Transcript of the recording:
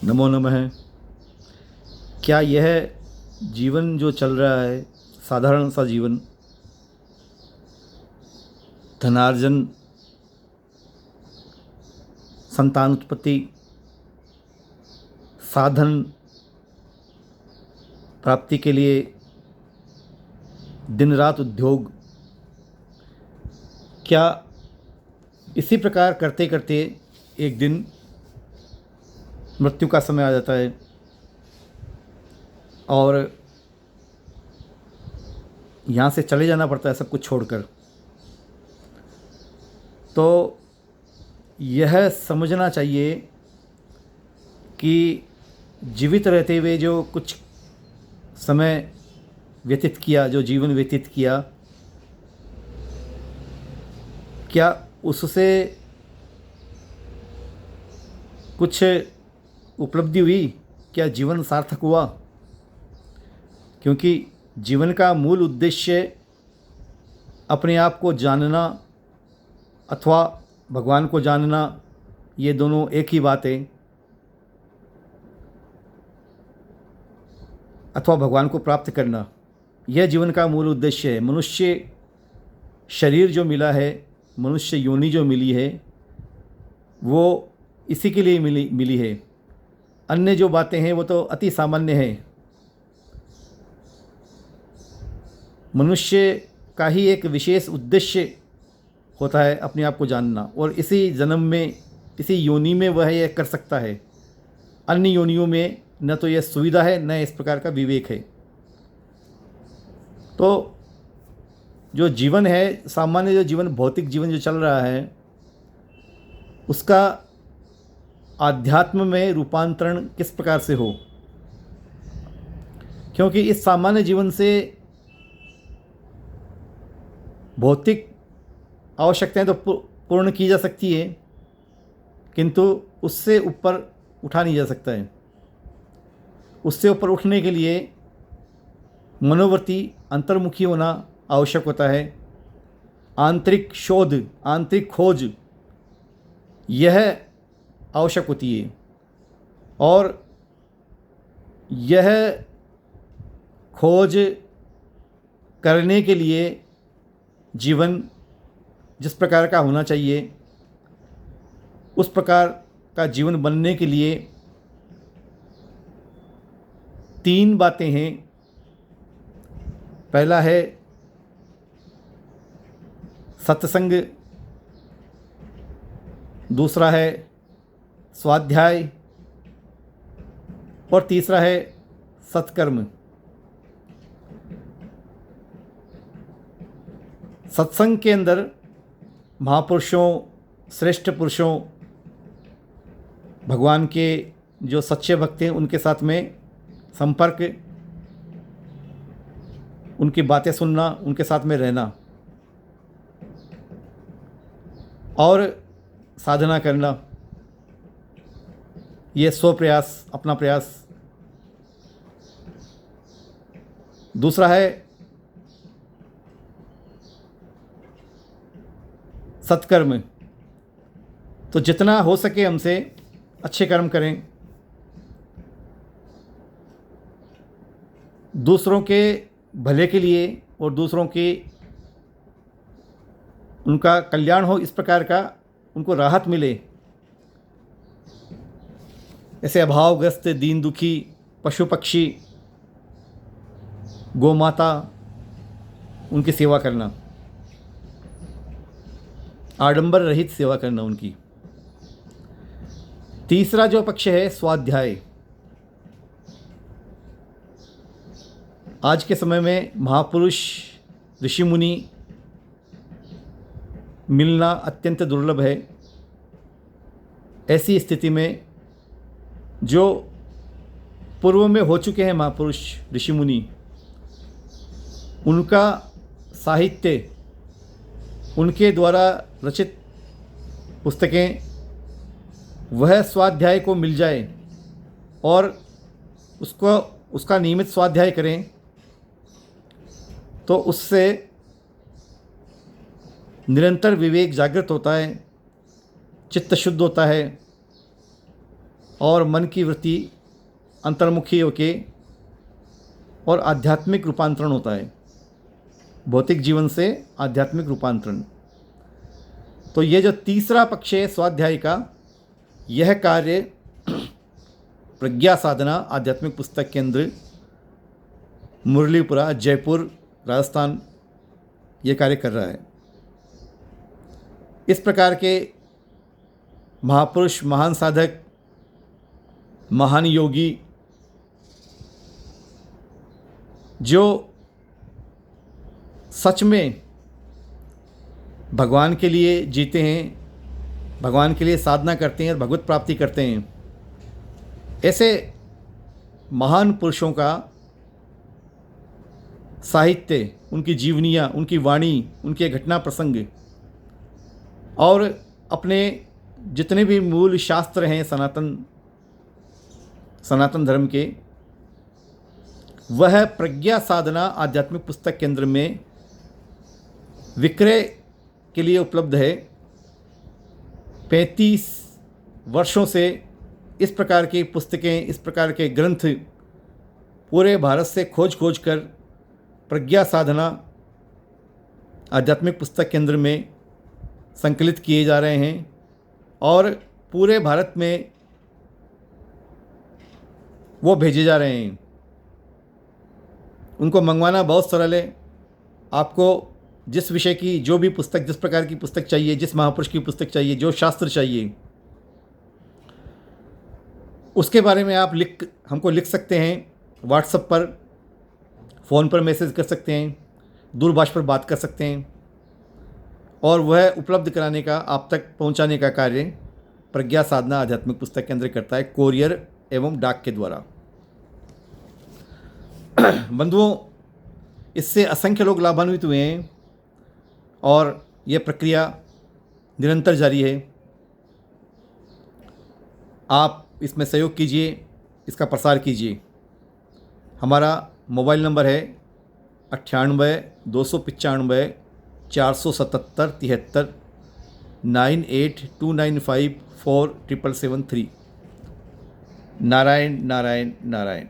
नमो नमः। क्या यह जीवन जो चल रहा है, साधारण सा जीवन, धनार्जन, संतान उत्पत्ति, साधन प्राप्ति के लिए दिन रात उद्योग, क्या इसी प्रकार करते करते एक दिन मृत्यु का समय आ जाता है और यहाँ से चले जाना पड़ता है सब कुछ छोड़कर। तो यह समझना चाहिए कि जीवित रहते हुए जो कुछ समय व्यतीत किया, जो जीवन व्यतीत किया, क्या उससे कुछ उपलब्धि हुई? क्या जीवन सार्थक हुआ? क्योंकि जीवन का मूल उद्देश्य अपने आप को जानना अथवा भगवान को जानना, ये दोनों एक ही बात है। अथवा भगवान को प्राप्त करना, यह जीवन का मूल उद्देश्य है। मनुष्य शरीर जो मिला है, मनुष्य योनि जो मिली है, वो इसी के लिए मिली है। अन्य जो बातें हैं वो तो अति सामान्य हैं। मनुष्य का ही एक विशेष उद्देश्य होता है अपने आप को जानना, और इसी जन्म में, इसी योनि में वह यह कर सकता है। अन्य योनियों में न तो यह सुविधा है, न इस प्रकार का विवेक है। तो जो जीवन है, सामान्य जो जीवन, भौतिक जीवन जो चल रहा है, उसका आध्यात्म में रूपांतरण किस प्रकार से हो? क्योंकि इस सामान्य जीवन से भौतिक आवश्यकताएं तो पूर्ण की जा सकती है, किंतु उससे ऊपर उठा नहीं जा सकता है। उससे ऊपर उठने के लिए मनोवृत्ति, अंतर्मुखी होना आवश्यक होता है। आंतरिक शोध, आंतरिक खोज, यह आवश्यक होती है। और यह खोज करने के लिए जीवन जिस प्रकार का होना चाहिए, उस प्रकार का जीवन बनने के लिए 3 बातें हैं। पहला है सत्संग, दूसरा है स्वाध्याय, और तीसरा है सत्कर्म। सत्संग के अंदर महापुरुषों, श्रेष्ठ पुरुषों, भगवान के जो सच्चे भक्त हैं, उनके साथ में संपर्क, उनकी बातें सुनना, उनके साथ में रहना और साधना करना, ये स्वप्रयास, अपना प्रयास। दूसरा है सत्कर्म। तो जितना हो सके हमसे अच्छे कर्म करें, दूसरों के भले के लिए और दूसरों के, उनका कल्याण हो, इस प्रकार का उनको राहत मिले। ऐसे अभावग्रस्त, दीन दुखी, पशु पक्षी, गौ माता, उनकी सेवा करना, आडंबर रहित सेवा करना उनकी। तीसरा जो पक्ष है स्वाध्याय। आज के समय में महापुरुष, ऋषि मुनि मिलना अत्यंत दुर्लभ है। ऐसी स्थिति में जो पूर्व में हो चुके हैं महापुरुष, ऋषि मुनि, उनका साहित्य, उनके द्वारा रचित पुस्तकें, वह स्वाध्याय को मिल जाए और उसका नियमित स्वाध्याय करें, तो उससे निरंतर विवेक जागृत होता है, चित्त शुद्ध होता है और मन की वृत्ति अंतर्मुखी होके और आध्यात्मिक रूपांतरण होता है, भौतिक जीवन से आध्यात्मिक रूपांतरण। तो ये जो तीसरा पक्ष है स्वाध्याय का, यह कार्य प्रज्ञा साधना आध्यात्मिक पुस्तक केंद्र, मुरलीपुरा, जयपुर, राजस्थान, ये कार्य कर रहा है। इस प्रकार के महापुरुष, महान साधक, महान योगी जो सच में भगवान के लिए जीते हैं, भगवान के लिए साधना करते हैं और भगवत प्राप्ति करते हैं, ऐसे महान पुरुषों का साहित्य, उनकी जीवनियाँ, उनकी वाणी, उनके घटना प्रसंग और अपने जितने भी मूल शास्त्र हैं सनातन धर्म के, वह प्रज्ञा साधना आध्यात्मिक पुस्तक केंद्र में विक्रय के लिए उपलब्ध है। 35 वर्षों से इस प्रकार की पुस्तकें, इस प्रकार के ग्रंथ पूरे भारत से खोज कर प्रज्ञा साधना आध्यात्मिक पुस्तक केंद्र में संकलित किए जा रहे हैं और पूरे भारत में वो भेजे जा रहे हैं। उनको मंगवाना बहुत सरल है। आपको जिस विषय की जो भी पुस्तक, जिस प्रकार की पुस्तक चाहिए, जिस महापुरुष की पुस्तक चाहिए, जो शास्त्र चाहिए, उसके बारे में आप हमको लिख सकते हैं। व्हाट्सएप पर, फ़ोन पर मैसेज कर सकते हैं, दूरभाष पर बात कर सकते हैं और वह उपलब्ध कराने का, आप तक पहुंचाने का कार्य प्रज्ञा साधना आध्यात्मिक पुस्तक केंद्र करता है, कोरियर एवं डाक के द्वारा। बंधुओं, इससे असंख्य लोग लाभान्वित हुए हैं और यह प्रक्रिया निरंतर जारी है। आप इसमें सहयोग कीजिए, इसका प्रसार कीजिए। हमारा मोबाइल नंबर है 98 295 477 73, 9829547773। नारायण नारायण नारायण।